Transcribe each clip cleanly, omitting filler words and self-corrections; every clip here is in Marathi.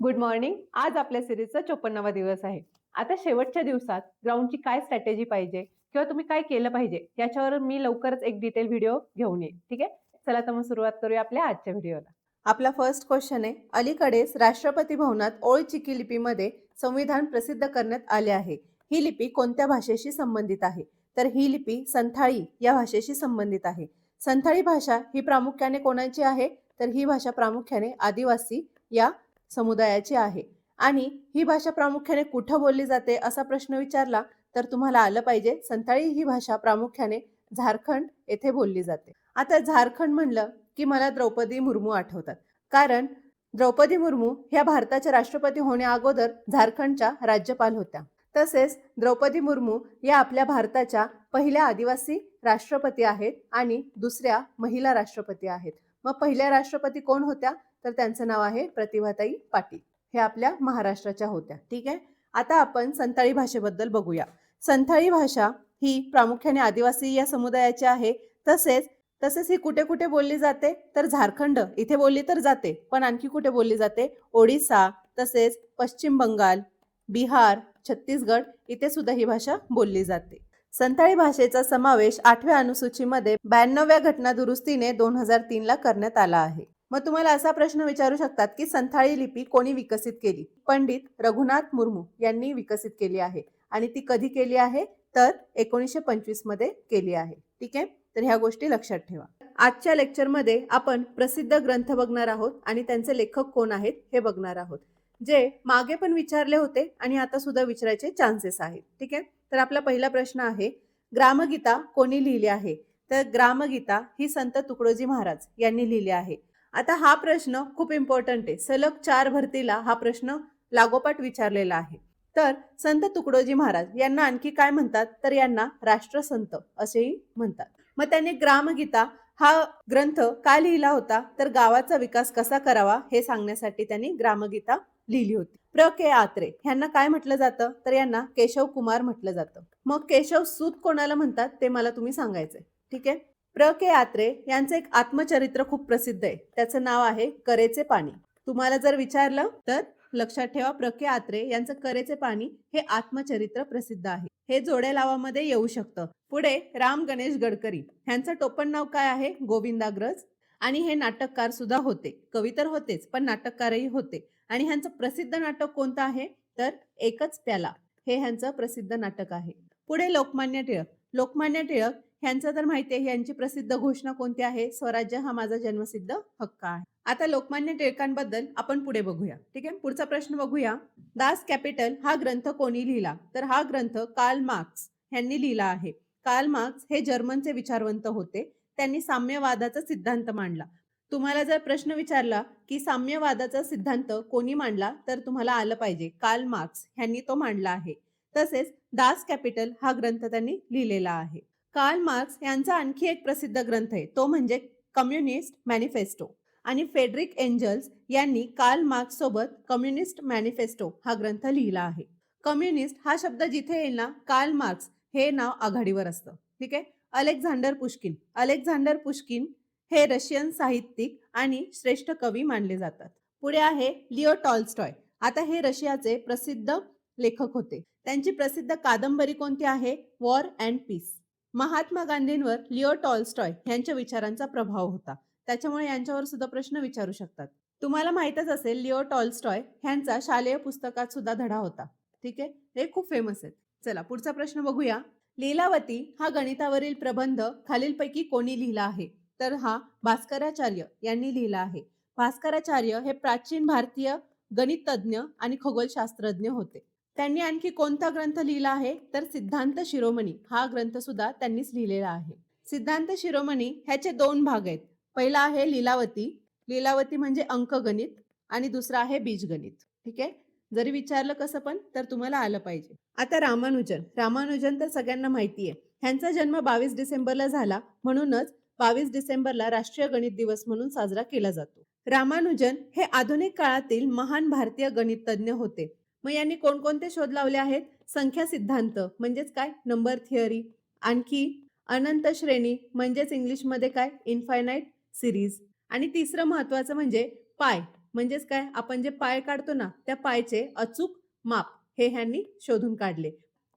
Good morning. आज आपल्या सिरीजचा 54वा दिवस आहे. आता शेवटच्या दिवसात ग्राउंडची काय स्ट्रॅटेजी पाहिजे किंवा तुम्ही काय केलं पाहिजे याच्यावर मी लवकरच एक डिटेल व्हिडिओ घेऊन येईन. ठीक आहे? चला तर मग सुरुवात करूया आपल्या आजच्या व्हिडिओला. आपला फर्स्ट क्वेश्चन आहे, अलीकडेच राष्ट्रपती भवनात ओळ चिकी लिपीमध्ये संविधान प्रसिद्ध करण्यात आले आहे. ही लिपी कोणत्या भाषेशी संबंधित आहे? तर ही लिपी संथाळी या भाषेशी संबंधित आहे. संथाळी भाषा ही प्रामुख्याने कोणाची आहे? तर ही भाषा प्रामुख्याने आदिवासी या समुदायाची आहे. आणि ही भाषा प्रामुख्याने कुठं बोलली जाते असा प्रश्न विचारला तर तुम्हाला आलं पाहिजे, संथाळी ही भाषा प्रामुख्याने झारखंड येथे बोलली जाते. आता झारखंड म्हणलं की मला द्रौपदी मुर्मू आठवतात, कारण द्रौपदी मुर्मू ह्या भारताच्या राष्ट्रपती होण्या अगोदर झारखंडच्या राज्यपाल होत्या. तसेच द्रौपदी मुर्मू या आपल्या भारताच्या पहिल्या आदिवासी राष्ट्रपती आहेत आणि दुसऱ्या महिला राष्ट्रपती आहेत. मग पहिल्या राष्ट्रपती कोण होत्या? तर त्यांचं नाव आहे प्रतिभाताई पाटील. हे आपल्या महाराष्ट्राच्या होत्या. ठीक आहे. आता आपण संथाळी भाषेबद्दल बघूया. संथाळी भाषा ही प्रामुख्याने आदिवासी या समुदायाची आहे. तसेच ही कुठे कुठे बोलली जाते? तर झारखंड इथे बोलली तर जाते, पण आणखी कुठे बोलली जाते? ओडिसा, तसेच पश्चिम बंगाल, बिहार, छत्तीसगड इथे सुद्धा ही भाषा बोलली जाते. संथाळी भाषेचा समावेश 8व्या अनुसूचीमध्ये 92व्या घटना दुरुस्तीने 2003 ला करण्यात आला आहे. मग तुम्हाला असा प्रश्न विचारू शकतात की संथाळी लिपी कोणी विकसित केली? पंडित रघुनाथ मुर्मू यांनी विकसित केली आहे. आणि ती कधी केली आहे? तर 1925 मध्ये केली आहे. ठीक आहे, तर ह्या गोष्टी लक्षात ठेवा. आजच्या लेक्चरमध्ये आपण प्रसिद्ध ग्रंथ बघणार आहोत आणि त्यांचे लेखक कोण आहेत हे बघणार आहोत, जे मागे पण विचारले होते आणि आता सुद्धा विचारायचे चान्सेस आहेत. ठीक आहे, तर आपला पहिला प्रश्न आहे, ग्रामगीता कोणी लिहिली आहे? तर ग्रामगीता ही संत तुकडोजी महाराज यांनी लिहिली आहे. आता हा प्रश्न खूप इम्पॉर्टंट आहे. सलग 4 भरतीला हा प्रश्न लागोपाठ विचारलेला आहे. तर संत तुकडोजी महाराज यांना आणखी काय म्हणतात? तर यांना राष्ट्रसंत असेही म्हणतात. मग त्यांनी ग्रामगीता हा ग्रंथ का लिहिला होता? तर गावाचा विकास कसा करावा हे सांगण्यासाठी त्यांनी ग्रामगीता लिहिली होती. प्र के आत्रे यांना काय म्हटलं जातं? तर यांना केशव कुमार म्हटलं जातं. मग केशव सूत कोणाला म्हणतात ते मला तुम्ही सांगायचंय. ठीक आहे. प्र के आत्रे यांचं एक आत्मचरित्र खूप प्रसिद्ध आहे. त्याचं नाव आहे करेचे पाणी. तुम्हाला जर विचारलं तर लक्षात ठेवा, प्र के आत्रे यांचं करेचे पाणी हे आत्मचरित्र प्रसिद्ध आहे. हे जोड्या लावामध्ये येऊ शकतं. पुढे राम गणेश गडकरी यांचं टोपण नाव काय आहे? गोविंदाग्रज. आणि हे नाटककार सुद्धा होते. कवी तर होतेच, पण नाटककारही होते. आणि ह्यांचं प्रसिद्ध नाटक कोणतं आहे? तर एकच प्याला हे ह्यांचं प्रसिद्ध नाटक आहे. पुढे लोकमान्य टिळक. लोकमान्य टिळक ह्यांचं तर माहिती आहे, यांची प्रसिद्ध घोषणा कोणती आहे? स्वराज्य हा माझा जन्मसिद्ध हक्क आहे. आता लोकमान्य टिळकांबद्दल आपण पुढे बघूया. ठीक आहे, पुढचा प्रश्न बघूया. दास कॅपिटल हा ग्रंथ कोणी लिहिला? तर हा ग्रंथ कार्ल मार्क्स यांनी लिहिला आहे. कार्ल मार्क्स हे जर्मनचे विचारवंत होते. त्यांनी साम्यवादाचा सिद्धांत मांडला. तुम्हाला जर प्रश्न विचारला की साम्यवादाचा सिद्धांत कोणी मांडला, तर तुम्हाला आलं पाहिजे कार्ल मार्क्स यांनी तो मांडला आहे. तसेच दास कॅपिटल हा ग्रंथ त्यांनी लिहिलेला आहे. कार्ल मार्क्स यांचा आणखी एक प्रसिद्ध ग्रंथ आहे, तो म्हणजे कम्युनिस्ट मॅनिफेस्टो. आणि फेडरिक एंजल्स यांनी कार्ल मार्क्स सोबत कम्युनिस्ट मॅनिफेस्टो हा ग्रंथ लिहिला आहे. कम्युनिस्ट हा शब्द जिथे येईल ना, कार्ल मार्क्स हे नाव आघाडीवर असतं. ठीक आहे. अलेक्झांडर पुश्किन हे रशियन साहित्यिक आणि श्रेष्ठ कवी मानले जातात. पुढे आहे लिओ टॉल्स्टॉय. आता हे रशियाचे प्रसिद्ध लेखक होते. त्यांची प्रसिद्ध कादंबरी कोणती आहे? War and peace. महात्मा गांधींवर लिओ टॉल्स्टॉय यांच्या विचारांचा प्रभाव होता. त्याच्यामुळे यांच्यावर सुद्धा प्रश्न विचारू शकतात. तुम्हाला माहितच असेल, लिओ टॉल्स्टॉय यांचा शालेय पुस्तकात सुद्धा धडा होता. ठीक आहे, हे खूप फेमस आहेत. चला पुढचा प्रश्न बघूया. लीलावती हा गणितावरील प्रबंध खालीलपैकी कोणी लिहिला आहे? तर हा भास्कराचार्य यांनी लिहिला आहे. भास्कराचार्य हे प्राचीन भारतीय गणितज्ञ आणि खगोलशास्त्रज्ञ होते. त्यांनी आणखी कोणता ग्रंथ लिहिला आहे? तर सिद्धांत शिरोमणी हा ग्रंथ सुद्धा त्यांनीच लिहिलेला आहे. सिद्धांत शिरोमणी ह्याचे 2 भाग आहेत. पहिला आहे लीलावती. लीलावती म्हणजे अंकगणित आणि दुसरा आहे बीजगणित. ठीक आहे, जरी विचारलं कसं पण तर तुम्हाला आलं पाहिजे. आता रामानुजन तर सगळ्यांना माहिती आहे. ह्यांचा जन्म 22 डिसेंबरला झाला, म्हणूनच 22 डिसेंबरला राष्ट्रीय गणित दिवस म्हणून साजरा केला जातो. रामानुजन हे आधुनिक काळातील महान भारतीय गणितज्ञ होते. मग यांनी कोणकोणते शोध लावले आहेत? संख्या सिद्धांत म्हणजेच काय? Number theory. आणखी अनंत श्रेणी म्हणजेच इंग्लिशमध्ये काय? Infinite series. आणि तिसरं महत्वाचं म्हणजे पाय म्हणजेच काय, आपण जे पाय काढतो ना, त्या पायचे अचूक माप हे ह्यांनी शोधून काढले.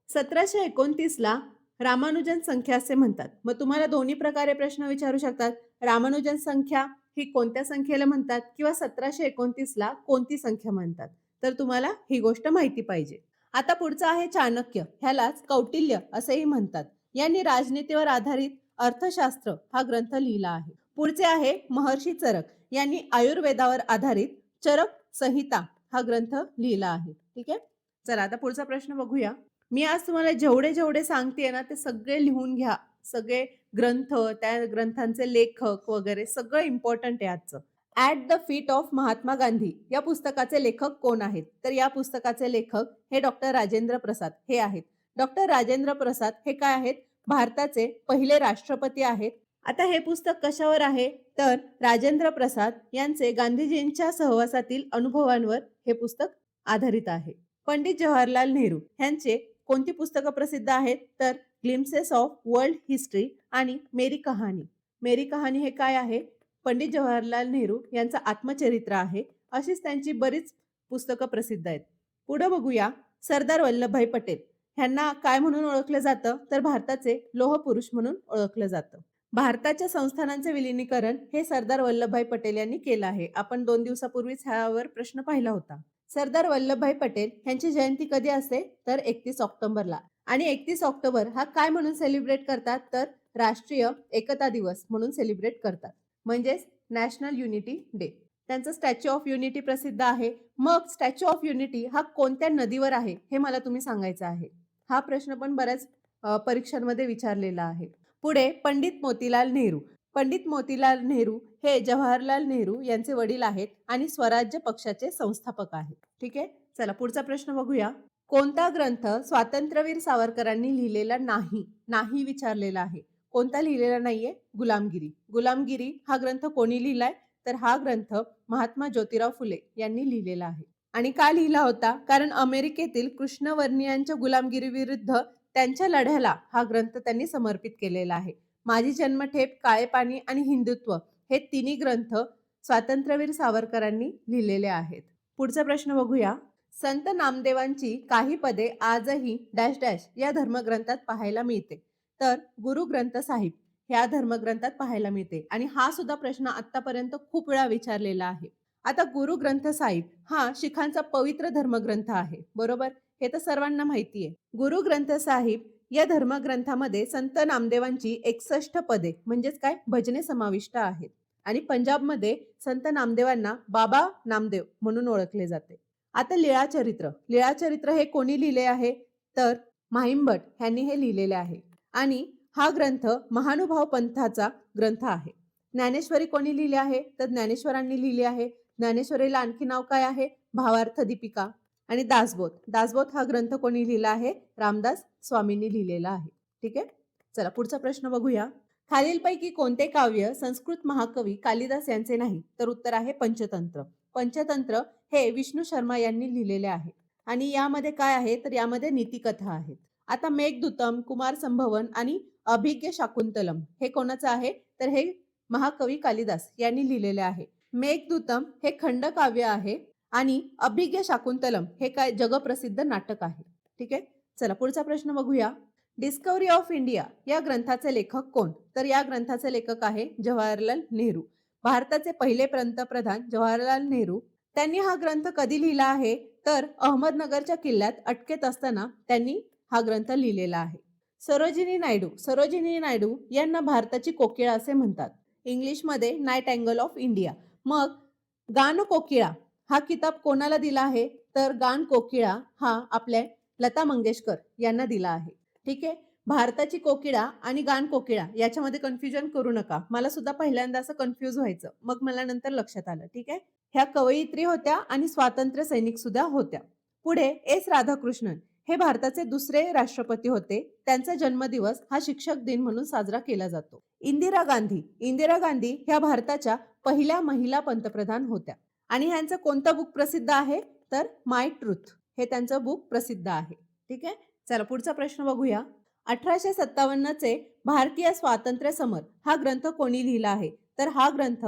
1729ला रामानुजन संख्या असे म्हणतात. मग तुम्हाला दोन्ही प्रकारे प्रश्न विचारू शकतात. रामानुजन संख्या ही कोणत्या संख्येला म्हणतात किंवा 1729ला कोणती संख्या म्हणतात? तर तुम्हाला ही गोष्ट माहिती पाहिजे. आता पुढचं आहे चाणक्य. ह्यालाच कौटिल्य असेही म्हणतात. यांनी राजनीतीवर आधारित अर्थशास्त्र हा ग्रंथ लिहिला आहे. पुढचे आहे महर्षी चरक. यांनी आयुर्वेदावर आधारित चरक संहिता हा ग्रंथ लिहिला आहे. ठीक आहे. चला आता पुढचा प्रश्न बघूया. मी आज तुम्हाला जेवढे जेवढे सांगते ना ते सगळे लिहून घ्या. सगळे ग्रंथ, त्या ग्रंथांचे लेखक वगैरे सगळं इम्पॉर्टंट आहे आजचं. At the feet of Mahatma Gandhi या पुस्तकाचे लेखक कोण आहेत? तर या पुस्तकाचे लेखक हे डॉक्टर राजेंद्र प्रसाद हे आहेत. डॉक्टर राजेंद्र प्रसाद हे काय आहेत? भारताचे पहिले राष्ट्रपती आहेत. आता हे पुस्तक कशावर आहे? तर राजेंद्र प्रसाद यांचे गांधीजींच्या सहवासातील अनुभवांवर हे पुस्तक आधारित आहे. पंडित जवाहरलाल नेहरू यांचे कोणती पुस्तकं प्रसिद्ध आहेत? तर ग्लिम्सेस ऑफ वर्ल्ड हिस्ट्री आणि मेरी कहाणी. मेरी कहाणी हे काय आहे? पंडित जवाहरलाल नेहरू यांचं आत्मचरित्र आहे. अशीच त्यांची बरीच पुस्तकं प्रसिद्ध आहेत. पुढे बघूया. सरदार वल्लभभाई पटेल ह्यांना काय म्हणून ओळखलं जातं? तर भारताचे लोह पुरुष म्हणून ओळखलं जातं. भारताच्या संस्थानांचे विलिनीकरण हे सरदार वल्लभभाई पटेल यांनी केलं आहे. आपण 2 दिवसापूर्वीच ह्यावर प्रश्न पाहिला होता. सरदार वल्लभभाई पटेल यांची जयंती कधी असते? तर 31 ऑक्टोबरला. आणि 31 ऑक्टोबर हा काय म्हणून सेलिब्रेट करतात? तर राष्ट्रीय एकता दिवस म्हणून सेलिब्रेट करतात. म्हणजेच नॅशनल युनिटी डे. त्यांचं स्टॅच्यू ऑफ युनिटी प्रसिद्ध आहे. मग स्टॅच्यू ऑफ युनिटी हा कोणत्या नदीवर आहे हे मला तुम्ही सांगायचं आहे. हा प्रश्न पण बऱ्याच परीक्षांमध्ये विचारलेला आहे. पुढे पंडित मोतीलाल नेहरू. पंडित मोतीलाल नेहरू हे जवाहरलाल नेहरू यांचे वडील आहेत आणि स्वराज्य पक्षाचे संस्थापक आहेत. ठीक आहे. चला पुढचा प्रश्न बघूया. कोणता ग्रंथ स्वातंत्र्यवीर सावरकरांनी लिहिलेला नाही? नाही विचारलेला आहे. कोणता लिहिलेला नाहीये? गुलामगिरी. गुलामगिरी हा ग्रंथ कोणी लिहिलाय? तर हा ग्रंथ महात्मा ज्योतिराव फुले यांनी लिहिलेला आहे. आणि का लिहिला होता? कारण अमेरिकेतील कृष्णवर्णीयांच्या गुलामगिरी विरुद्ध त्यांच्या लढ्याला हा ग्रंथ त्यांनी समर्पित केलेला आहे. माझी जन्मठेप, काळे पाणी आणि हिंदुत्व हे तिन्ही ग्रंथ स्वातंत्र्यवीर सावरकरांनी लिहिलेले आहेत. पुढचा प्रश्न बघूया. संत नामदेवांची काही पदे आजही डॅश डॅश या धर्मग्रंथात पाहायला मिळते. तर गुरु ग्रंथ साहिब ह्या धर्मग्रंथात पाहायला मिळते. आणि हा सुद्धा प्रश्न आतापर्यंत खूप वेळा विचारलेला आहे. आता गुरु ग्रंथ साहिब हा शिखांचा पवित्र धर्मग्रंथ आहे. बरोबर? हे तर सर्वांना माहिती आहे. गुरु ग्रंथ साहिब या धर्मग्रंथामध्ये संत नामदेवांची 61 पदे म्हणजेच काय भजने समाविष्ट आहेत. आणि पंजाबमध्ये संत नामदेवांना बाबा नामदेव म्हणून ओळखले जाते. आता लीळाचरित्र. लीळाचरित्र हे कोणी लिहिले आहे? तर म्हाइंभट यांनी हे लिहिलेले आहे. आणि हा ग्रंथ महानुभाव पंथाचा ग्रंथ आहे. ज्ञानेश्वरी कोणी लिहिली आहे? तर ज्ञानेश्वरांनी लिहिली आहे. ज्ञानेश्वरीला आणखी नाव काय आहे? भावार्थ दीपिका. आणि दासबोध. दासबोध हा ग्रंथ कोणी लिहिला आहे? रामदास स्वामींनी लिहिलेला आहे. ठीक आहे. चला पुढचा प्रश्न बघूया. खालीलपैकी कोणते काव्य संस्कृत महाकवी कालिदास यांचे नाही? तर उत्तर आहे पंचतंत्र. पंचतंत्र हे विष्णू शर्मा यांनी लिहिलेले आहे. आणि यामध्ये काय आहे? तर यामध्ये नीतिकथा आहेत. आता मेघदूतम, कुमार संभवन आणि अभिज्ञ शाकुंतलम हे कोणाचं आहे? तर हे महाकवी कालिदास यांनी लिहिलेले आहे. मेघदूतम हे खंडकाव्य आहे आणि अभिज्ञ शाकुंतलम हे काय जगप्रसिद्ध नाटक आहे. ठीक आहे. चला पुढचा प्रश्न बघूया. डिस्कव्हरी ऑफ इंडिया या ग्रंथाचे लेखक कोण? तर या ग्रंथाचे लेखक आहे जवाहरलाल नेहरू. भारताचे पहिले पंतप्रधान जवाहरलाल नेहरू. त्यांनी हा ग्रंथ कधी लिहिला आहे? तर अहमदनगरच्या किल्ल्यात अटकेत असताना त्यांनी हा ग्रंथ लिहिलेला आहे. सरोजिनी नायडू. सरोजिनी नायडू यांना भारताची कोकिळा असे म्हणतात. इंग्लिशमध्ये नाईट अँगल ऑफ इंडिया. मग गान कोकिळा हा किताब कोणाला दिला आहे? तर गान कोकिळा हा आपल्या लता मंगेशकर यांना दिला आहे. ठीक आहे. भारताची कोकिळा आणि गान कोकिळा याच्यामध्ये कन्फ्युजन करू नका. मला सुद्धा पहिल्यांदा असं कन्फ्यूज व्हायचं. मग मला नंतर लक्षात आलं. ठीक आहे. ह्या कवयित्री होत्या आणि स्वातंत्र्य सैनिक सुद्धा होत्या. पुढे एस राधाकृष्णन हे भारताचे दुसरे राष्ट्रपती होते. त्यांचा जन्मदिवस हा शिक्षक दिन म्हणून साजरा केला जातो. इंदिरा गांधी. इंदिरा गांधी ह्या भारताच्या पहिल्या महिला पंतप्रधान होत्या. आणि ह्यांचं कोणतं बुक प्रसिद्ध आहे? तर माय ट्रूथ हे त्यांचं बुक प्रसिद्ध आहे. ठीक आहे. चला पुढचा प्रश्न बघूया. 1857चे भारतीय स्वातंत्र्य समर हा ग्रंथ कोणी लिहिला आहे? तर हा ग्रंथ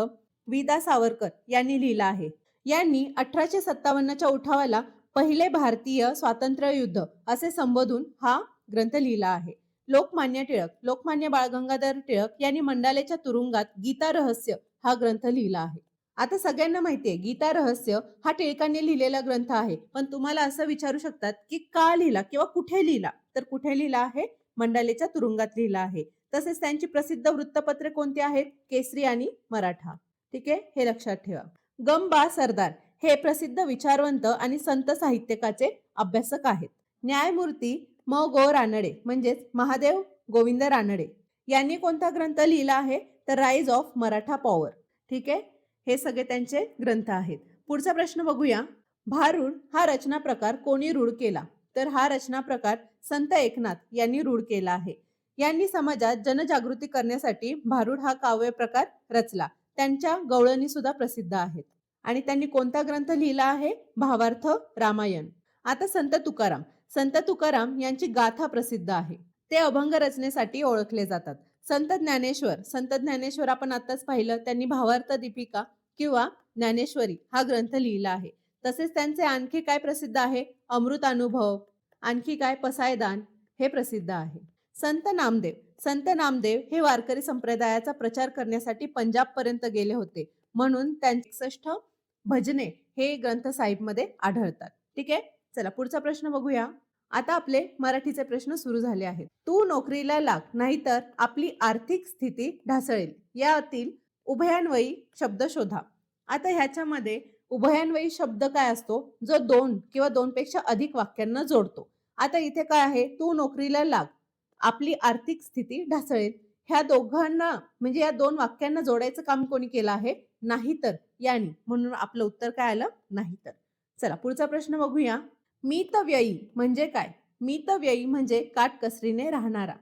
वि. दा. सावरकर यांनी लिहिला आहे. यांनी 1857च्या उठावाला पहिले भारतीय स्वातंत्र्य युद्ध असे संबोधून हा ग्रंथ लिहिला आहे. लोकमान्य बाळ गंगाधर टिळक यांनी मंडालेच्या तुरुंगात गीता रहस्य हा ग्रंथ लिहिला आहे. आता सगळ्यांना माहितीये गीता रहस्य हा टिळकांनी लिहिलेला ग्रंथ आहे, पण तुम्हाला असं विचारू शकतात की का लिहिला किंवा कुठे लिहिला, तर कुठे लिहिला आहे? मंडालेच्या तुरुंगात लिहिला आहे. तसेच त्यांची प्रसिद्ध वृत्तपत्रे कोणती आहेत? केसरी आणि मराठा. ठीक आहे, हे लक्षात ठेवा. गम.बा. सरदार हे प्रसिद्ध विचारवंत आणि संत साहित्यकाचे अभ्यासक आहेत. न्यायमूर्ती म.गो. रानडे म्हणजेच महादेव गोविंद रानडे यांनी कोणता ग्रंथ लिहिला आहे? तर राईज ऑफ मराठा पॉवर. ठीक आहे, हे सगळे त्यांचे ग्रंथ आहेत. पुढचा प्रश्न बघूया. भारूड हा रचना प्रकार कोणी रूढ केला? तर हा रचना प्रकार संत एकनाथ यांनी रूढ केला आहे. यांनी समाजात जनजागृती करण्यासाठी भारूड हा काव्य प्रकार रचला. त्यांच्या गवळणी सुद्धा प्रसिद्ध आहेत. आणि त्यांनी कोणता ग्रंथ लिहिला आहे? भावार्थ रामायण. आता संत तुकाराम यांची गाथा प्रसिद्ध आहे. ते अभंग रचनेसाठी ओळखले जातात. संत ज्ञानेश्वर आपण आताच पाहिलं, त्यांनी भावार्थ दीपिका किंवा ज्ञानेश्वरी हा ग्रंथ लिहिला आहे. तसेच त्यांचे आणखी काय प्रसिद्ध आहे? अमृत अनुभव, आणखी काय? पसायदान हे प्रसिद्ध आहे. संत नामदेव हे वारकरी संप्रदायाचा प्रचार करण्यासाठी पंजाब पर्यंत गेले होते, म्हणून त्यांची 61 भजने हे ग्रंथ साहिब मध्ये आढळतात. ठीक आहे, चला पुढचा प्रश्न बघूया. आता आपले मराठीचे प्रश्न सुरू झाले आहेत. तू नोकरीला लाग, नाहीतर आपली आर्थिक स्थिती ढासळेल यातील उभयान्वयी शब्द शोधा. आता ह्याच्यामध्ये उभयान्वयी शब्द काय असतो? जो 2 किंवा 2 पेक्षा अधिक वाक्यांना जोडतो. आता इथे काय आहे? तू नोकरीला लाग, आपली आर्थिक स्थिती ढासळेल. ह्या दोघांना म्हणजे या 2 वाक्यांना जोडायचं काम कोणी केलं आहे? नाहीतर यांनी. म्हणून आपलं उत्तर काय आलं? नाहीतर. चला पुढचा प्रश्न बघूया. मितव्ययी म्हणजे काय? मितव्ययी म्हणजे काटकसरीने राहणारा,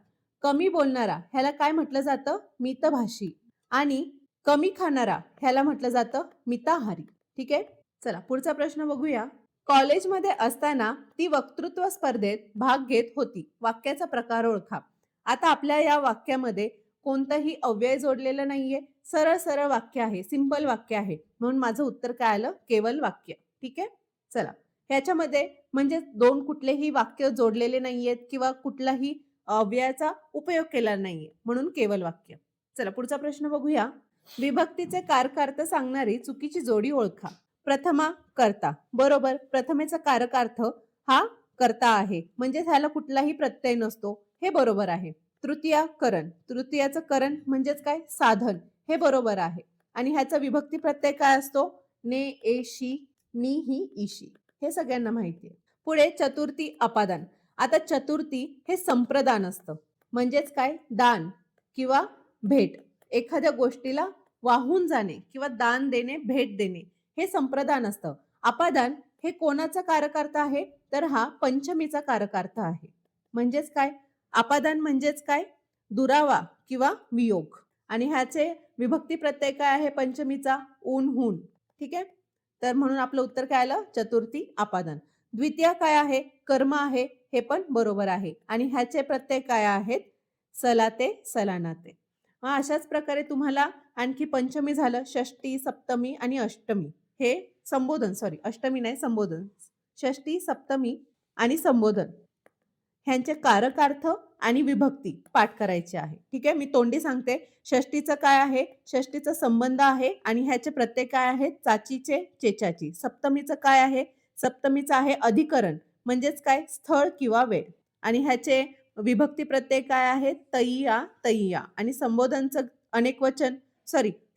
कमी बोलणारा ह्याला काय म्हटलं जातं? मितभाषी. आणि कमी खाणारा ह्याला म्हटलं जातं मिताहारी. ठीक आहे, चला पुढचा प्रश्न बघूया. कॉलेजमध्ये असताना ती वक्तृत्व स्पर्धेत भाग घेत होती. वाक्याचा प्रकार ओळखा. आता आपल्या या वाक्यामध्ये कोणतंही अव्यय जोडलेलं नाहीये, सरळ सरळ वाक्य आहे, सिंपल वाक्य आहे, म्हणून माझं उत्तर काय आलं? केवल वाक्य. ठीक आहे, चला ह्याच्यामध्ये म्हणजे 2 कुठलेही वाक्य जोडलेले नाहीयेत किंवा कुठलाही अव्ययाचा उपयोग केला नाहीये, म्हणून केवल वाक्य. चला पुढचा प्रश्न बघूया. विभक्तीचे कारकार्थ सांगणारी चुकीची जोडी ओळखा. प्रथमा कर्ता, बरोबर. प्रथमेचा कारकार्थ हा कर्ता आहे, म्हणजे ह्याला कुठलाही प्रत्यय नसतो, हे बरोबर आहे. तृतीया करण, तृतीयाचं करण म्हणजेच काय? साधन, हे बरोबर आहे. आणि ह्याचा विभक्ती प्रत्यय काय असतो? ने, एशी, नी, ही, ईशी, हे सगळ्यांना माहिती आहे. पुढे चतुर्थी अपादान. आता चतुर्थी हे संप्रदान असतं, म्हणजेच काय? दान किंवा भेट. एखाद्या गोष्टीला वाहून जाणे किंवा दान देणे, भेट देणे, हे संप्रदान असतं. अपादान हे कोणाचा कारकार्थ आहे? तर हा पंचमीचा कारकार्थ आहे. म्हणजेच काय? अपादान म्हणजेच काय? दुरावा किंवा वियोग. आणि ह्याचे विभक्ती प्रत्यय काय आहे? पंचमीचा ऊन, हून. ठीक आहे, तर म्हणून आपलं उत्तर काय आलं? चतुर्थी अपादान. द्वितीय काय आहे? कर्म आहे, हे पण बरोबर आहे. आणि ह्याचे प्रत्यय काय आहेत? सलाते, सलानाते. अशाच प्रकारे तुम्हाला आणखी पंचमी झालं, षष्टी, सप्तमी आणि अष्टमी. हे संबोधन, अष्टमी नाही, संबोधन. षष्टी, सप्तमी आणि संबोधन ह्यांचे कारकार्थ आणि विभक्ती पाठ करायचे आहे. ठीक आहे, मी तोंडी सांगते. षष्टीचं काय आहे? षष्टीचा संबंध आहे आणि ह्याचे प्रत्यय काय आहेत? चाचीचे, चेचाची. सप्तमीचं काय आहे? सप्तमीचं आहे अधिकरण, म्हणजेच काय? स्थळ किंवा वेळ. आणि ह्याचे विभक्ती प्रत्यय काय आहेत? तैया, तैया. आणि संबोधनचं अनेक वचन,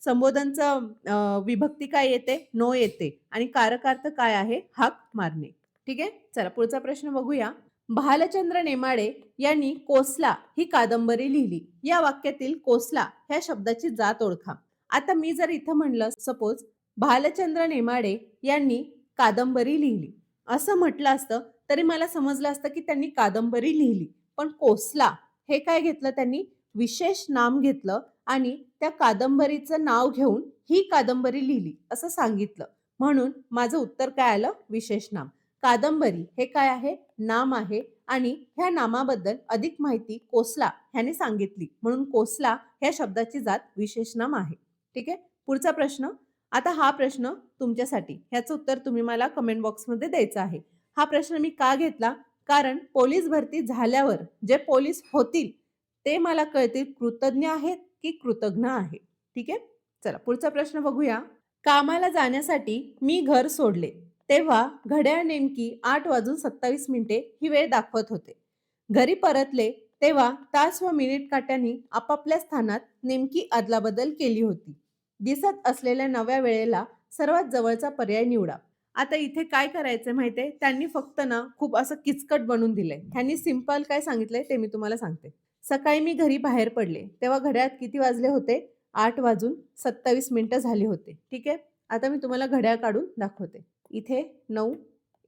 संबोधनचं विभक्ती काय येते? नो येते. आणि कारकार्थ काय आहे? हाक मारणे. ठीक आहे, चला पुढचा प्रश्न बघूया. भालचंद्र नेमाडे यांनी कोसला ही कादंबरी लिहिली. या वाक्यातील कोसला ह्या शब्दाची जात ओळखा. आता मी जर इथं म्हणलं, सपोज भालचंद्र नेमाडे यांनी कादंबरी लिहिली असं म्हटलं असतं, तरी मला समजलं असतं की त्यांनी कादंबरी लिहिली. पण कोसला हे काय घेतलं त्यांनी? विशेष नाम घेतलं आणि त्या कादंबरीचं नाव घेऊन ही कादंबरी लिहिली असं सांगितलं, म्हणून माझं उत्तर काय आलं? विशेष नाम. कादंबरी हे काय आहे? नाम आहे आणि ह्या नामाबद्दल अधिक माहिती कोसला ह्याने सांगितली, म्हणून कोसला ह्या शब्दाची जात विशेष नाम आहे. ठीक आहे, पुढचा प्रश्न. आता हा प्रश्न तुमच्यासाठी. ह्याचं उत्तर तुम्ही मला कमेंट बॉक्समध्ये द्यायचं आहे. हा प्रश्न मी का घेतला? कारण पोलीस भरती झाल्यावर जे पोलीस होतील, ते मला कळतील कृतज्ञ आहेत की कृतघ्न आहेत. ठीक आहे? चला पुढचा प्रश्न बघूया. कामाला जाण्यासाठी मी घर सोडले, तेव्हा घड्याळ नेमकी 8:27 ही वेळ दाखवत होते. घरी परतले, तेव्हा तास व मिनिट काट्यांनी आपापल्या स्थानात नेमकी अदलाबदल केली होती. दिसत असलेल्या नव्या वेळेला सर्वात जवळचा पर्याय निवडा. आता इथे काय करायचंय माहितीये? त्यांनी फक्त ना खूप असं किचकट बनवून दिलंय. त्यांनी सिंपल काय सांगितलंय ते मी तुम्हाला सांगते. सकाळी मी घरी बाहेर पडले, तेव्हा घड्याळात किती वाजले होते? 8:27 झाले होते. ठीक आहे? आता मी तुम्हाला घड्याळ काढून दाखवते. इथे 9,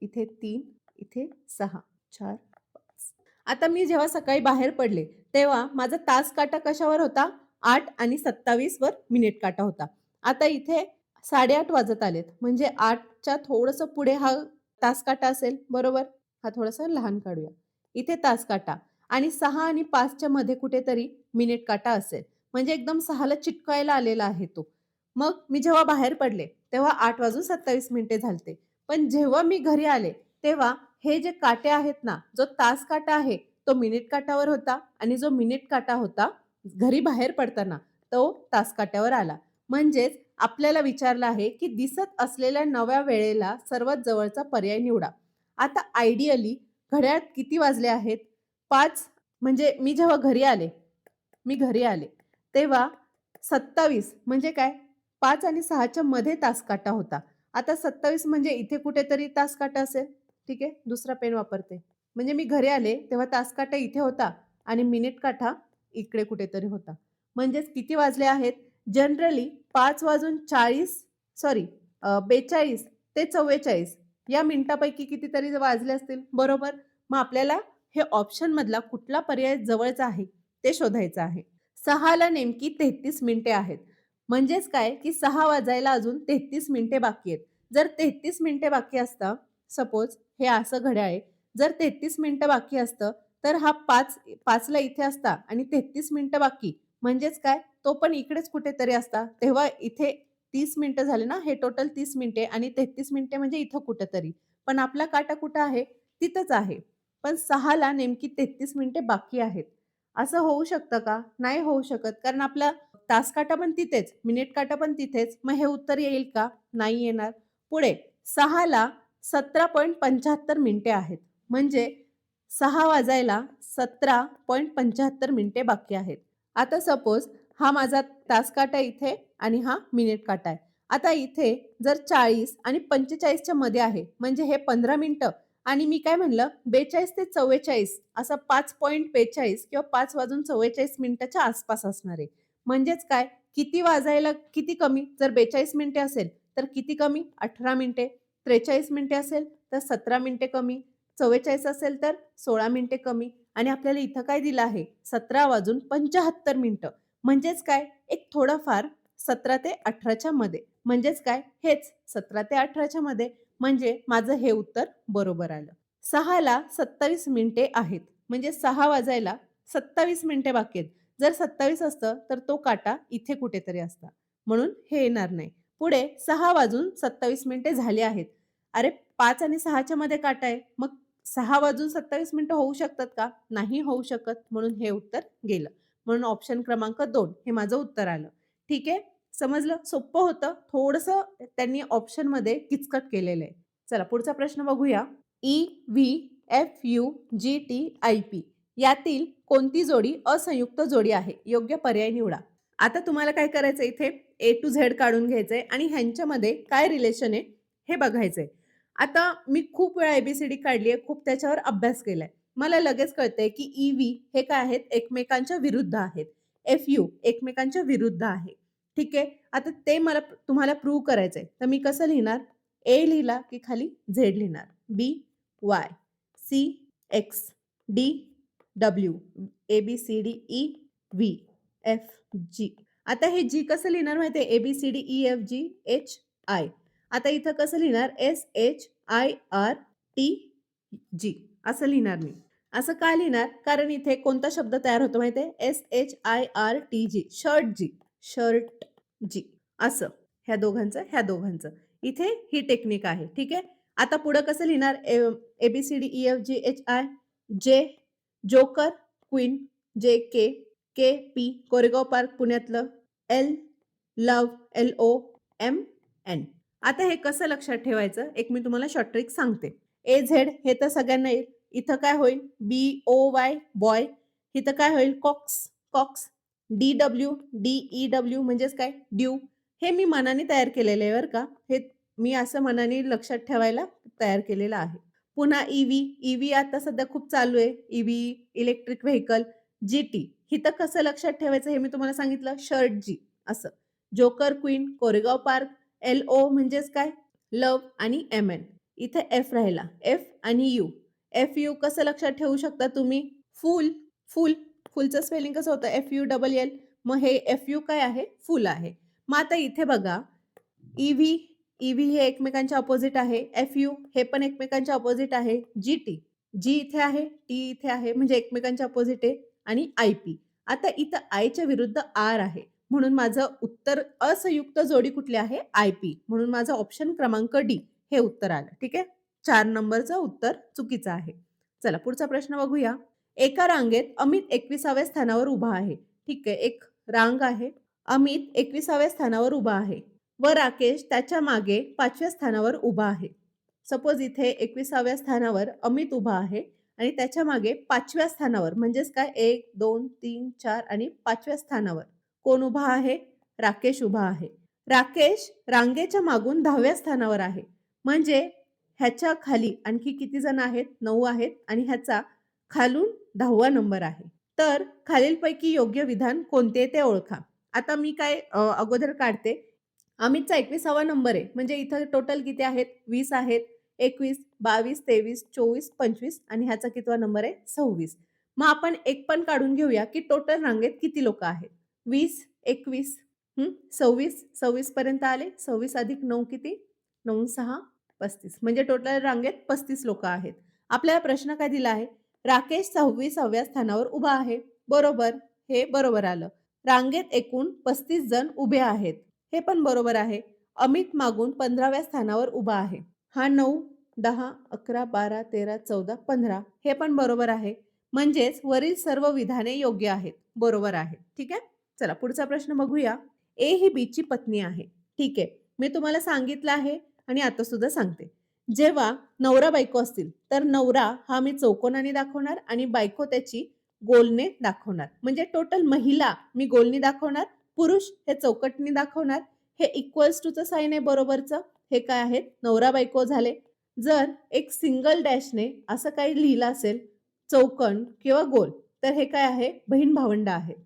इथे 3, इथे 6, 4, 5. आता मी जेव्हा सकाळी बाहेर पडले, तेव्हा माझा तास काटा कशावर होता? 8 आणि 27 वर मिनिट काटा होता. आता इथे 8:30 वाजत आलेत. म्हणजे 8च्या थोडंसं पुढे हा तास काटा असेल, बरोबर? हा थोडासा लहान काढूया. इथे तास काटा आणि 6 आणि 5च्या मध्ये कुठेतरी मिनिट काटा असेल. म्हणजे एकदम 6ला चिटकायला आलेला आहे तो. मग मी जेव्हा बाहेर पडले, तेव्हा 8:27 झालते. पण जेव्हा मी घरी आले, तेव्हा हे जे काटे आहेत ना, जो तास काटा आहे, तो मिनिट काटावर होता आणि जो मिनिट काटा होता, घरी बाहेर पडताना, तो तास काट्यावर आला. म्हणजेच आपल्याला विचारलं आहे, की दिसत असलेल्या नव्या वेळेला सर्वात जवळचा पर्याय निवडा. आता आयडियली घड्याळात किती वाजले आहेत? 5 म्हणजे मी घरी आले, तेव्हा 27 म्हणजे काय? 5 आणि 6च्या मध्ये तास काटा होता. आता 27 म्हणजे इथे कुठेतरी तास काटा असेल. ठीक आहे? दुसरा पेन वापरते. म्हणजे मी घरी आले, तेव्हा तास काटा इथे होता आणि मिनिट काठा इकडे कुठेतरी होता. म्हणजेच किती वाजले आहेत? जनरली 5 वाजून 40 सॉरी 42 ते 44 या मिनिटापैकी कितीतरी वाजले असतील, बरोबर? मग आपल्याला हे ऑप्शनमधला कुठला पर्याय जवळचा आहे ते शोधायचं आहे. 6ला नेमकी 33 मिनिटे आहेत. म्हणजेच काय, की 6 वाजायला अजून 33 मिनिटे बाकी आहेत. जर 33 मिनिटे बाकी असतं, सपोज हे असं घड्याळ आहे. जर 33 मिनिटं बाकी असतं, तर हा 5ला इथे असता आणि 33 मिनिटं बाकी म्हणजेच काय, तो पण इकडेच कुठेतरी असता. तेव्हा इथे 30 मिनिटं झाले ना, हे टोटल 30 मिनिटे आणि 33 मिनिटे म्हणजे इथं कुठेतरी. पण आपला काटा कुठं आहे? तिथंच आहे. पण 6ला नेमकी 33 मिनिटे बाकी आहेत. असं होऊ शकतं का? नाही होऊ शकत. कारण आपला तास काटा पण तिथेच, मिनिट काटा पण तिथेच. मग हे उत्तर येईल का? नाही येणार. पुढे 6ला 17.75 मिनिटे आहेत. म्हणजे 6 वाजायला 17.75 मिनिटे बाकी आहेत. आता सपोज हा माझा तास काटा इथे आणि हा मिनिट काटा आहे. आता इथे जर 40 आणि 45च्या मध्ये आहे, म्हणजे हे 15 मिनिटं आणि मी काय म्हणलं 42 ते 44 असा 5.42 किंवा 5 वाजून 44 मिनिटाच्या आसपास असणार आहे. म्हणजेच काय, किती वाजायला किती कमी? जर 42 मिनिटे असेल, तर किती कमी? 18 मिनिटे. 43 मिनिटे असेल, तर 17 मिनिटे कमी. 44 असेल, तर 16 मिनिटे कमी. आणि आपल्याला इथं काय दिलं आहे? 17 वाजून 75 मिनिटं. म्हणजेच काय, एक थोडंफार 17 ते 18च्या मध्ये. म्हणजेच काय, हेच 17 ते 18च्या मध्ये. म्हणजे माझं हे उत्तर बरोबर आलं. 6ला 27 मिनिटे आहेत. म्हणजे 6 वाजायला 27 मिनिटे बाकी आहेत. जर 27 असतं, तर तो काटा इथे कुठेतरी असता. म्हणून हे येणार नाही. पुढे 6 वाजून 27 मिनिटे झाली आहेत. अरे 5 आणि 6च्या मध्ये काटा आहे. मग 6 वाजून 27 मिनिटं होऊ शकतात का? नाही होऊ शकत. म्हणून हे उत्तर गेलं. म्हणून ऑप्शन क्रमांक 2 हे माझं उत्तर आलं. ठीक आहे? समजलं? सोपं होतं. थोडंसं त्यांनी ऑप्शनमध्ये किचकट केलेलं आहे. चला पुढचा प्रश्न बघूया. EVFUGTIP यातील कोणती जोडी असंयुक्त जोडी आहे? योग्य पर्याय निवडा. आता तुम्हाला काय करायचं इथे A to Z काढून घ्यायचंय आणि ह्यांच्यामध्ये काय रिलेशन आहे हे बघायचंय. आता मी खूप वेळा ABCD काढली आहे, खूप त्याच्यावर अभ्यास केलाय. मला लगेच कळतंय की EV हे काय आहेत? एकमेकांच्या विरुद्ध आहेत. FU एकमेकांच्या विरुद्ध आहे. ठीक आहे? आता ते मला तुम्हाला प्रूव्ह करायचंय. तर मी कसं लिहिणार? A लिहिला की खाली Z लिहिणार. B, Y, C, X, D, W, ABCDE, V, F, G. आता हे G कसं लिहिणार माहिती आहे? ABCDEFGHI. आता इथं कसं लिहिणार? SHIRTG असं लिहिणार मी. असं का लिहिणार? कारण इथे कोणता शब्द तयार होतो माहिती आहे? SHIRTG, शर्ट जी, शर्ट जी असं. ह्या दोघांचं, ह्या दोघांचं. इथे ही टेक्निक आहे. ठीक आहे. आता पुढं कसं लिहिणार? ABCDEFGHI, जे joker, queen, JK, KP Koregaon park पुण्यातलं, L लव्ह, LOMN. आता हे कसं लक्षात ठेवायचं? एक मी तुम्हाला शॉर्ट ट्रिक सांगते. AZ हे तर सगळ्यांना येईल. इथं काय होईल? BOY boy. इथं काय होईल? COX, COX. DEW म्हणजेच काय? ड्यू. हे मी मनाने तयार केलेलं आहे बरं का. हे मी असं मनाने लक्षात ठेवायला तयार केलेलं आहे. पुन्हा EV आता सध्या खूप चालू आहे. EV electric vehicle. GT इथं कसं लक्षात ठेवायचं हे मी तुम्हाला सांगितलं. शर्ट जी असं. Joker, queen, Koregaon park. LO म्हणजेच काय? लव्ह आणि MN. इथे F राहिला. F आणि U. FU कसं लक्षात ठेवू शकता तुम्ही? फुल, फुल. फुलचं स्पेलिंग कसं होतं? FULL. मग हे FU काय आहे? फुल आहे. मग आता इथे बघा, EV हे एकमेकांच्या अपोजिट आहे. FU हे पण एकमेकांच्या अपोजिट आहे. GT G इथे आहे, T इथे आहे, म्हणजे एकमेकांच्या अपोजिट आहे. आणि IP आता इथं आयच्या विरुद्ध R आहे, म्हणून माझं उत्तर असंयुक्त जोडी कुठली आहे? IP. म्हणून माझं ऑप्शन क्रमांक D हे उत्तर आलं. ठीक आहे. 4 नंबरचं उत्तर चुकीचं आहे. चला पुढचा प्रश्न बघूया. एका रांगेत अमित 21व्या स्थानावर उभा आहे. ठीक आहे. एक रांग आहे. अमित 21व्या स्थानावर उभा आहे व राकेश त्याच्या मागे 5व्या स्थानावर उभा आहे. सपोज इथे 21व्या स्थानावर अमित उभा आहे आणि त्याच्या मागे 5व्या स्थानावर म्हणजेच काय 1, 2, 3, 4 आणि 5व्या स्थानावर कोण उभा आहे? राकेश उभा आहे. राकेश रांगेच्या मागून 10व्या स्थानावर आहे. म्हणजे ह्याच्या खाली आणखी किती जण आहेत? 9 आहेत आणि ह्याचा खालून 10वा नंबर आहे. तर खालीलपैकी योग्य विधान कोणते ते ओळखा. आता मी काय अगोदर काढते. अमितचा 21वा नंबर आहे, म्हणजे इथं टोटल किती आहेत? 20 आहेत. 21, 22, 23, 24, 25 आणि ह्याचा कितवा नंबर आहे? 26. मग आपण एक पण काढून घेऊया की टोटल रांगेत किती लोक आहेत? 20, 21, 26, 26 पर्यंत आले. 26 अधिक 9 किती? 9, 6, 35. म्हणजे टोटल रांगेत 35 लोक आहेत. आपल्याला प्रश्न काय दिला आहे? राकेश 26व्या स्थानावर उभा आहे. बरोबर, हे बरोबर आलं. रांगेत एकूण 35 जण उभे आहेत. हे पण बरोबर आहे. अमित मागून 15व्या स्थानावर उभा आहे. हा 9, 10, 11, 12, 13, 14, 15 हे पण बरोबर आहे. म्हणजेच वरील सर्व विधाने योग्य आहेत. बरोबर आहे. ठीक आहे. चला पुढचा प्रश्न बघूया. ए ही बी ची पत्नी आहे. ठीक आहे. मी तुम्हाला सांगितलं आहे आणि आता सुद्धा सांगते. जेव्हा नवरा बायको असतील तर नवरा हा मी चौकोनाने दाखवणार आणि बायको त्याची गोलने दाखवणार. म्हणजे टोटल महिला मी गोलनी दाखवणार, पुरुष हे चौकटनी दाखवणार. हे इक्वल्स टूचं साइन आहे बरोबरचं. हे काय आहेत? नवरा बायको झाले. जर एक सिंगल डॅशने असं काही लिहिलं असेल चौकन किंवा गोल तर हे काय आहे? बहीण भावंड आहेत.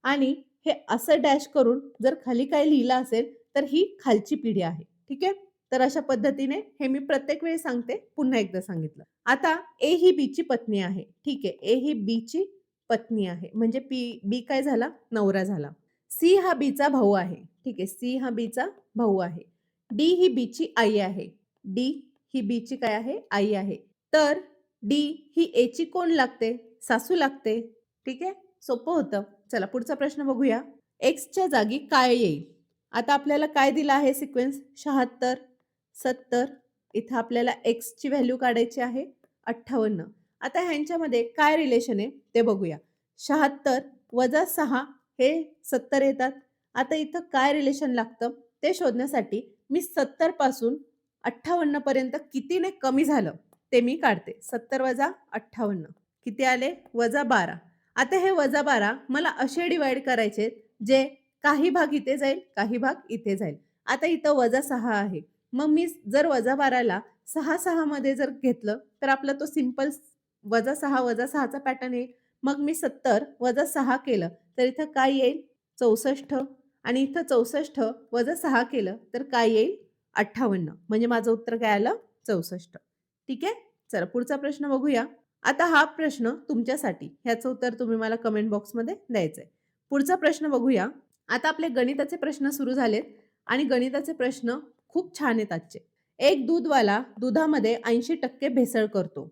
आणि हे असं डॅश करून जर खाली काय लिहिलं असेल तर ही खालची पिढी आहे. ठीक आहे. तर अशा पद्धतीने हे मी प्रत्येक वेळी सांगते. पुन्हा एकदा सांगितलं. आता ए ही बी ची पत्नी आहे. ठीक आहे. ए ही बी ची पत्नी आहे. म्हणजे बी काय झाला? नवरा झाला. सी हा बी चा भाऊ आहे. ठीक आहे. सी हा बी चा भाऊ आहे. डी ही बी ची आई आहे. डी ही बी ची काय आहे? आई आहे. तर डी ही ए ची कोण लागते? सासू लागते. ठीक आहे. सोपं होतं. चला पुढचा प्रश्न बघूया. एक्सच्या जागी काय येईल? आता आपल्याला काय दिलं आहे सिक्वेन्स? 76, 70. इथं आपल्याला एक्सची व्हॅल्यू काढायची आहे 58. आता ह्यांच्यामध्ये काय रिलेशन आहे ते बघूया. 76 वजा 6 हे 70 येतात. आता इथं काय रिलेशन लागतं ते शोधण्यासाठी मी 70 पासून 58 पर्यंत कितीने कमी झालं ते मी काढते. 70 वजा 58 किती आले? वजा 12. आता हे वजा 12 मला असे डिवाइड करायचे जे काही भाग इथे जाईल, काही भाग इथे जाईल. आता इथं वजा 6 आहे. मग मी जर वजा 12ला 6 मध्ये जर घेतलं तर आपला तो सिंपल वजा 6 चा पॅटर्न येईल. मग मी 70 वजा 6 केलं तर इथं काय येईल? 64. आणि इथं 64 वजा 6 केलं तर काय येईल? 58. म्हणजे माझं उत्तर काय आलं? 64. ठीक आहे. चला पुढचा प्रश्न बघूया. आता हा प्रश्न तुमच्यासाठी. ह्याचं उत्तर तुम्ही मला कमेंट बॉक्समध्ये द्यायचंय. पुढचा प्रश्न बघूया. आता आपले गणिताचे प्रश्न सुरू झालेत आणि गणिताचे प्रश्न खूप छान आहेत आजचे. एक दूधवाला दुधामध्ये 80% भेसळ करतो.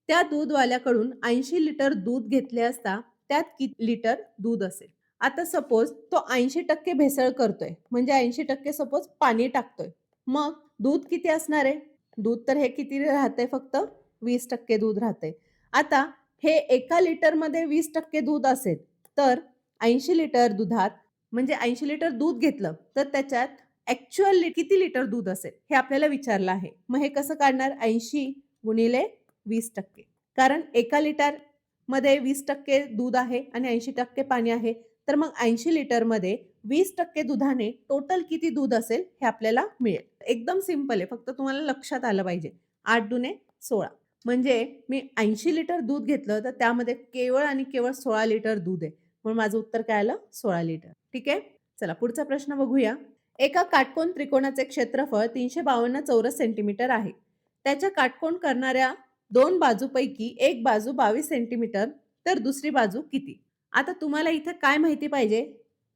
त्या दूधवाल्याकडून 80 लिटर दूध घेतले असता त्यात किती लिटर दूध असेल? आता सपोज तो 80% भेसळ करतोय, म्हणजे 80% सपोज पाणी टाकतोय. मग दूध किती असणार आहे? दूध तर हे किती राहतंय फक्त 20% दूध राहतंय. आता हे 1 लिटरमध्ये 20% दूध असेल, तर 80 लिटर दुधात म्हणजे 80 लिटर दूध घेतलं, तर त्याच्यात ॲक्चुअल किती लिटर दूध असेल, हे आपल्याला विचारलं आहे. मग हे कसं काढणार? 80 गुणिले 20%. कारण 1 लिटरमध्ये 20% दूध आहे आणि 80% पाणी आहे. तर मग 80 लिटरमध्ये 20% दुधाने टोटल किती दूध असेल हे आपल्याला मिळेल. एकदम सिंपल आहे. फक्त तुम्हाला लक्षात आलं पाहिजे. 8 दुने 16 म्हणजे मी 80 लिटर दूध घेतलं तर त्यामध्ये केवळ आणि केवळ 16 लिटर दूध आहे. म्हणून माझं उत्तर काय आलं? 16 लिटर. ठीक आहे? चला पुढचा प्रश्न बघूया. एका काटकोन त्रिकोणाचे क्षेत्रफळ 352 चौरस सेंटीमीटर आहे. त्याच्या काटकोन करणाऱ्या 2 बाजूपैकी एक बाजू 22 सेंटीमीटर तर दुसरी बाजू किती? आता तुम्हाला इथे काय माहिती पाहिजे?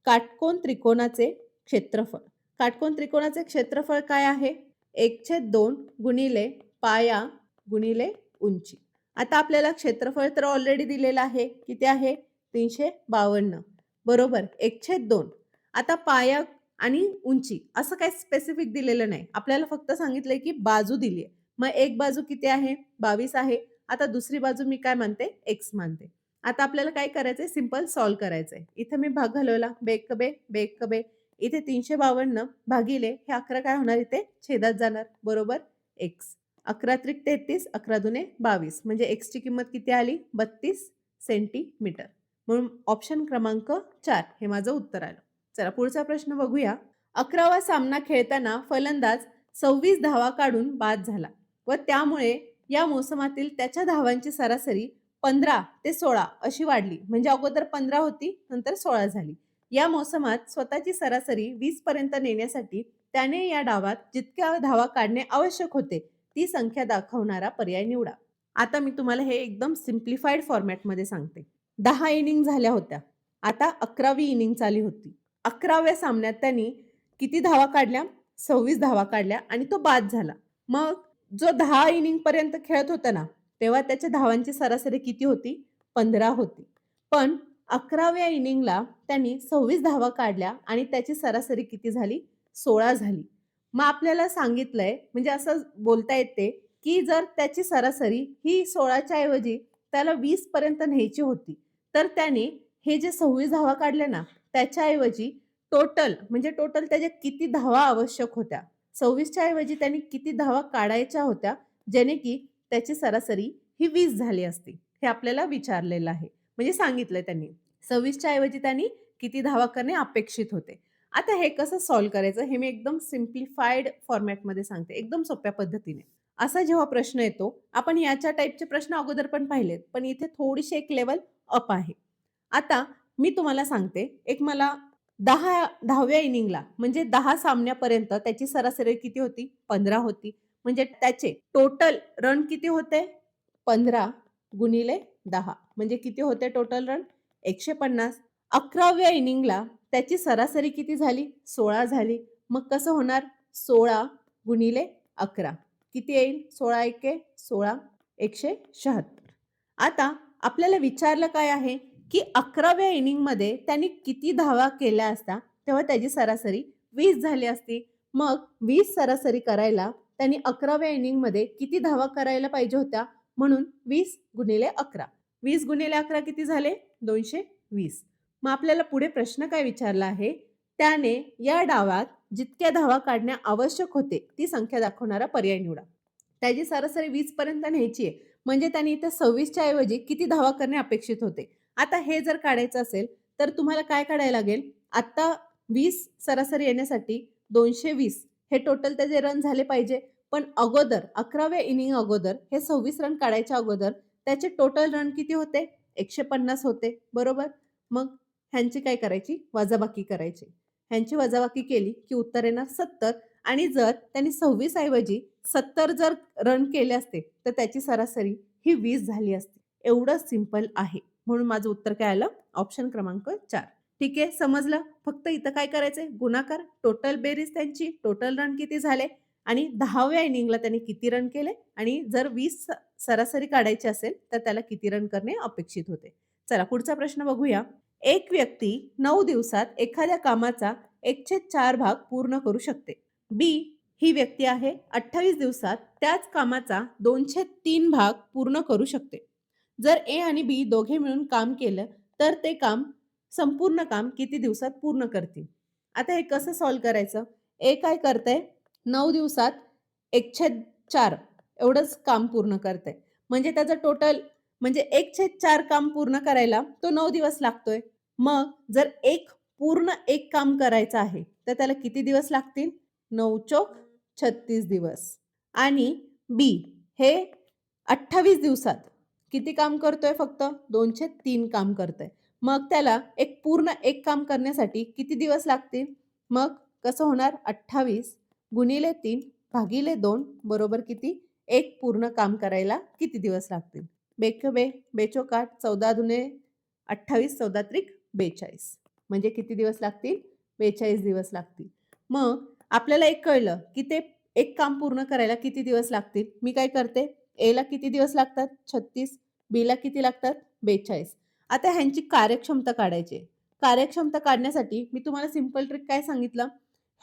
काटकोन त्रिकोणाचे क्षेत्रफळ. काटकोन त्रिकोणाचे क्षेत्रफळ काय आहे? 1/2 गुणिले पाया गुणिले उंची. आता आपल्याला क्षेत्रफळ तर ऑलरेडी दिलेलं आहे. किती आहे? 352. बरोबर. 1/2. आता पाया आणि उंची असं काही स्पेसिफिक दिलेलं नाही. आपल्याला फक्त सांगितलंय की बाजू दिली आहे. मग एक बाजू किती आहे? 22 आहे. आता दुसरी बाजू मी काय मानते? x मानते. आता आपल्याला काय करायचंय? सिंपल सॉल्व्ह करायचंय. इथे मी भाग घालवला. बेकबे, बेकबे. इथे 352 भागिले हे 11 काय होणार इथे? छेदात जाणार. बरोबर? x. 11 त्रिक 33, 11 दुने 22. म्हणजे x ची किंमत किती आली? 32 सेंटीमीटर. म्हणून ऑप्शन क्रमांक 4 हे माझं उत्तर आलं. चला पुढचा प्रश्न बघूया. 11वा सामना खेळताना फलंदाज 26 धावा काढून बाद झाला व त्यामुळे या मोसमातील त्याच्या धावांची सरासरी 15 ते 16 अशी वाढली. म्हणजे अगोदर 15 होती, नंतर 16 झाली. या मोसमात स्वतःची सरासरी 20 पर्यंत नेण्यासाठी त्याने या डावात जितक्या धावा काढणे आवश्यक होते ती संख्या दाखवणारा पर्याय निवडा. आता मी तुम्हाला हे एकदम सिम्प्लिफाईड फॉर्मॅटमध्ये सांगते. 10 इनिंग झाल्या होत्या. आता 11वी इनिंग चालू होती. 11व्या सामन्यात त्यांनी किती धावा काढल्या? 26 धावा काढल्या आणि तो बाद झाला. मग जो 10 इनिंग पर्यंत खेळत होता ना, तेव्हा त्याच्या धावांची सरासरी किती होती? 15 होती. पण 11व्या इनिंगला त्यांनी 26 धावा काढल्या आणि त्याची सरासरी किती झाली? 16 झाली. मग आपल्याला सांगितलंय म्हणजे असं बोलता येते, की जर त्याची सरासरी ही 16च्या ऐवजी त्याला 20 पर्यंत न्यायची होती, तर त्याने हे जे 26 धावा काढल्या ना, त्याच्याऐवजी टोटल त्याच्या किती धावा आवश्यक होत्या? 26च्या ऐवजी त्यांनी किती धावा काढायच्या होत्या, जेणे की त्याची सरासरी ही 20 झाली असती. हे आपल्याला विचारलेलं आहे. म्हणजे सांगितलंय त्यांनी. 26च्या ऐवजी त्यांनी किती धावा करणे अपेक्षित होते. आता हे कसं सॉल्व्ह करायचं हे मी एकदम सिम्प्लिफाईड फॉर्मॅटमध्ये सांगते. एकदम सोप्या पद्धतीने. असा जेव्हा प्रश्न येतो, आपण याच्या टाइपचे प्रश्न अगोदर पण पाहिलेत, पण इथे थोडीशी एक लेव्हल अप आहे. आता मी तुम्हाला सांगते, एक मला 10व्या इनिंगला म्हणजे 10 सामन्यापर्यंत त्याची सरासरी किती होती? 15 होती. म्हणजे त्याचे टोटल रन किती होते? 15 गुणिले 10 म्हणजे किती होते टोटल रन? 150. 11व्या इनिंगला त्याची सरासरी किती झाली? 16 झाली. मग कसं होणार? 16 गुणिले 11 किती येईल? 16 एके 16 176. आता आपल्याला विचारलं काय आहे? की 11व्या इनिंगमध्ये त्यांनी किती धावा केल्या असत्या, तेव्हा त्याची सरासरी 20 झाली असती. मग 20 सरासरी करायला त्यांनी 11व्या इनिंगमध्ये किती धावा करायला पाहिजे होत्या? म्हणून 20 गुणिले 11. 20 गुणिले 11 किती झाले? 220. मग आपल्याला पुढे प्रश्न काय विचारला आहे? त्याने या डावात जितक्या धावा काढणे आवश्यक होते ती संख्या दाखवणारा पर्याय निवडा. त्याची सरासरी 20 पर्यंत न्यायची आहे. म्हणजे त्यांनी इथे 26च्या ऐवजी किती धावा करणे अपेक्षित होते? आता हे जर काढायचं असेल, तर तुम्हाला काय काढायला लागेल? आता 20 सरासरी येण्यासाठी 220 हे टोटल त्याचे रन झाले पाहिजे. पण अगोदर 11व्या इनिंग अगोदर हे 26 रन काढायच्या अगोदर त्याचे टोटल रन किती होते? 150 होते. बरोबर? मग ह्यांची काय करायची? वजाबाकी करायची. ह्यांची वजाबाकी केली की उत्तर येणार 70 आणि जर त्यांनी 26 ऐवजी 70 जर रन केले असते, तर त्याची सरासरी ही 20 झाली असती. एवढं सिंपल आहे. म्हणून माझं उत्तर काय आलं? ऑप्शन क्रमांक 4. ठीक आहे, समजलं? फक्त इथं काय करायचंय? गुणाकार, टोटल बेरीज त्यांची, टोटल रन किती झाले आणि 10व्या इनिंगला त्यांनी किती रन केले आणि जर 20 सरासरी काढायची असेल, तर त्याला किती रन करणे अपेक्षित होते. चला पुढचा प्रश्न बघूया. एक व्यक्ती 9 दिवसात एखाद्या कामाचा 1/4 भाग पूर्ण करू शकते. बी ही व्यक्ती आहे 28 दिवसात त्याच कामाचा 203 भाग पूर्ण करू शकते. जर ए आणि बी दोघे मिळून काम केलं तर ते काम संपूर्ण काम किती दिवसात पूर्ण करतील? आता हे कसं सॉल्व्ह करायचं? ए काय करतंय? 9 दिवसात 1/4 एवढंच काम पूर्ण करतंय. म्हणजे त्याचं टोटल म्हणजे 1/4 काम पूर्ण करायला तो 9 दिवस लागतोय. मग जर पूर्ण एक काम करायचं आहे, तर त्याला किती दिवस लागतील? 9 चोक 36 दिवस. आणि बी हे 28 दिवसात किती काम करतोय फक्त? 203 काम करतोय. मग त्याला पूर्ण एक काम करण्यासाठी किती दिवस लागतील? मग कसं होणार? 28 गुणिले 3 भागिले 2 बरोबर किती? एक पूर्ण काम करायला किती दिवस लागतील? बेक बे, बेचोक 8, 14 दुने 28, 14 त्रिक 42. म्हणजे किती दिवस लागतील? 42 दिवस लागतील. मग आपल्याला एक कळलं, की ते एक काम पूर्ण करायला किती दिवस लागतील. मी काय करते, एला किती दिवस लागतात? 36, बीला किती लागतात? 42. आता ह्यांची कार्यक्षमता काढायची आहे. कार्यक्षमता काढण्यासाठी मी तुम्हाला सिंपल ट्रिक काय सांगितलं?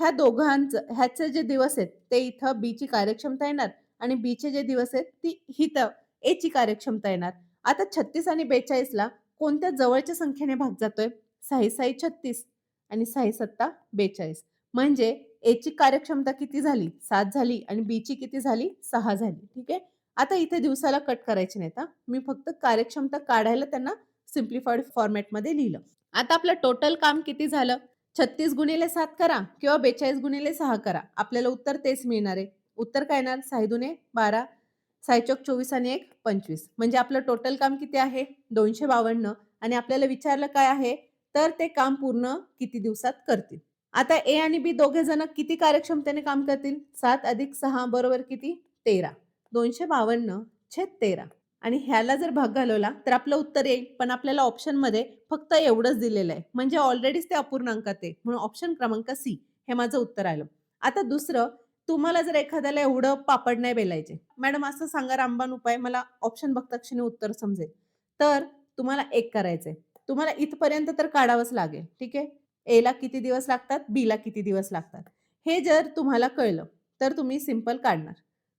ह्याचे जे दिवस आहेत, ते इथं बीची कार्यक्षमता येणार आणि बीचे जे दिवस आहेत, ती इथं एची कार्यक्षमता येणार. आता 36 आणि 42ला कोणत्या जवळच्या संख्येने भाग जातोय? 6 36 आणि 6 सत्ता 42. म्हणजे एची कार्यक्षमता किती झाली? 7 झाली आणि बीची किती झाली? 6 झाली. ठीक आहे. आता इथे दिवसाला कट करायचे नाहीत हां. मी फक्त कार्यक्षमता काढायला त्यांना सिम्प्लिफाईड फॉर्मॅटमध्ये लिहिलं. आता आपलं टोटल काम किती झालं? 36 गुणिले 7 करा किंवा 42 गुणिले 6 करा. आपल्याला उत्तर तेच मिळणार आहे. उत्तर काय येणार? 6 दुने 12, 6 चोक 24 आणि 1 25. म्हणजे आपलं टोटल काम किती आहे? 252 आणि आपल्याला विचारलं काय आहे? तर ते काम पूर्ण किती दिवसात करतील? आता ए आणि बी दोघे जण किती कार्यक्षमतेने काम करतील? 7 अधिक 6 बरोबर किती? 13. 252/13 आणि ह्याला जर भाग घालवला तर आपलं उत्तर येईल. पण आपल्याला ऑप्शनमध्ये फक्त एवढंच दिलेलं आहे. म्हणजे ऑलरेडीच ते अपूर्णांकात आहे. म्हणून ऑप्शन क्रमांक सी हे माझं उत्तर आलं. आता दुसरं, तुम्हाला जर एखाद्याला एवढं पापड नाही बेलायचे, मॅडम असं सांगा रामबाण उपाय, मला ऑप्शन बघता क्षणी उत्तर समजेल. तर तुम्हाला एक करायचंय. तुम्हाला इथपर्यंत तर काढावंच लागेल. ठीक आहे. एला किती दिवस लागतात? बीला किती दिवस लागतात? हे जर तुम्हाला कळलं, तर तुम्ही सिंपल काढणार.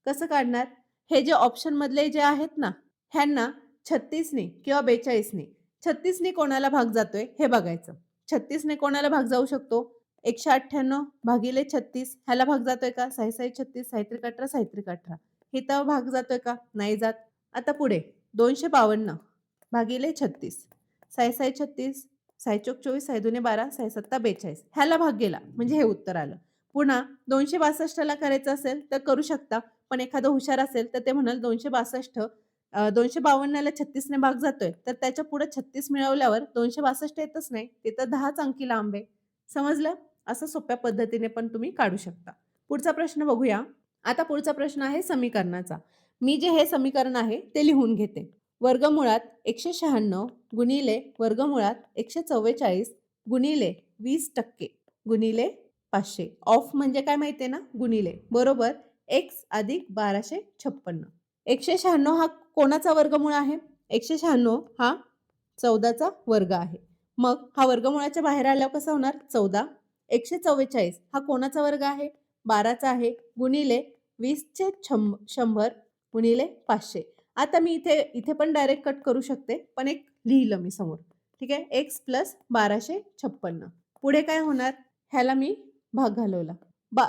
कसं काढणार? हे जे ऑप्शन मधले जे आहेत ना, ह्यांना 36 ने किंवा 42 ने 36 ने कोणाला भाग जातोय हे बघायचं. 36 ने कोणाला भाग जाऊ शकतो? 198 भागिले 36 ह्याला भाग जातोय का? 6 6 36, 6 त्रिक 18, 6 त्रिक 18. इथं भाग जातोय का? नाही जात. आता पुढे 252 भागिले 36, 6 6 36, 6 चोक 24, 6 दुने 12, 6 सत्ता 42. ह्याला भाग गेला म्हणजे हे उत्तर आलं. पुन्हा 262 ला करायचं असेल तर करू शकता. पण एखादं हुशार असेल तर ते म्हणाल 262 252 ला 36 ने भाग जातोय, तर त्याच्या पुढे 36 मिळवल्यावर 262 येतच नाही. ते तर 10च अंकी लांब आहे. समजलं? असं सोप्या पद्धतीने पण तुम्ही काढू शकता. पुढचा प्रश्न बघूया. आता पुढचा प्रश्न आहे समीकरणाचा. मी जे हे समीकरण आहे ते लिहून घेते. वर्गमुळात 196 गुणिले वर्गमुळात 144 गुणिले 20% गुणिले 500. ऑफ म्हणजे काय माहितीये ना? गुणिले बरोबर x अधिक 1256. 196 हा कोणाचा वर्गमूळ आहे? 196 हा 14चा वर्ग आहे. मग हा वर्गमुळाच्या बाहेर आल्यावर कसा होणार? 14. 144 हा कोणाचा वर्ग आहे? 12चा आहे. गुणिले 20चे 100 गुणिले 500. आता मी इथे पण डायरेक्ट कट करू शकते, पण एक लिहिलं मी समोर. ठीक आहे. x plus 1256. पुढे काय होणार? ह्याला मी भाग घालवला.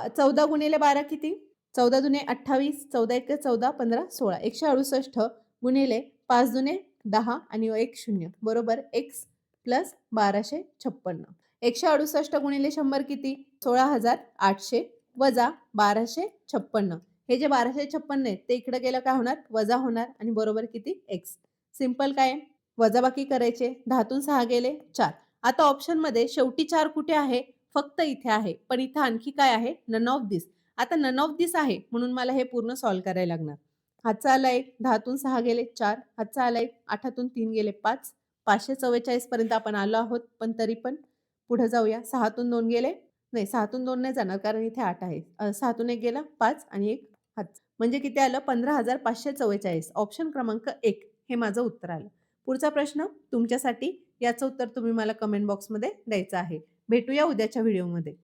14 गुणिले 12 किती? 14 दुने 28, 14 एक 14, 15 16. 168 गुणिले 5 दुने 10 आणि 1 0 बरोबर x प्लस 1256. 168 गुणिले 100 किती? 16,800 वजा 1256. हे जे 1256 आहे ते इकडे गेलं काय होणार? वजा होणार आणि बरोबर किती? x. सिंपल काय? वजाबाकी करायचे. 10तून 6 गेले 4. आता ऑप्शनमध्ये शेवटी 4 कुठे आहे? फक्त इथे आहे. पण इथं आणखी काय आहे? नन ऑफ दिस. आता नन ऑफ दिस आहे म्हणून मला हे पूर्ण सॉल्व्ह करायला लागणार. हातचा आला 1, 10तून 6 गेले 4, हातचा आला 1, 8तून 3 गेले 5, 544 पर्यंत आपण आलो आहोत. पण तरी पण पुढे जाऊया. 6तून 2 गेले, नाही 6तून 2 नाही जाणार कारण इथे 8 आहे. 6तून 1 गेला 5 आणि 1 हात. म्हणजे किती आलं? 15,544. ऑप्शन क्रमांक 1 हे माझं उत्तर आलं. पुढचा प्रश्न तुमच्यासाठी याचं उत्तर तुम्ही मला कमेंट बॉक्समध्ये द्यायचं आहे. भेटूया उद्याच्या व्हिडिओमध्ये.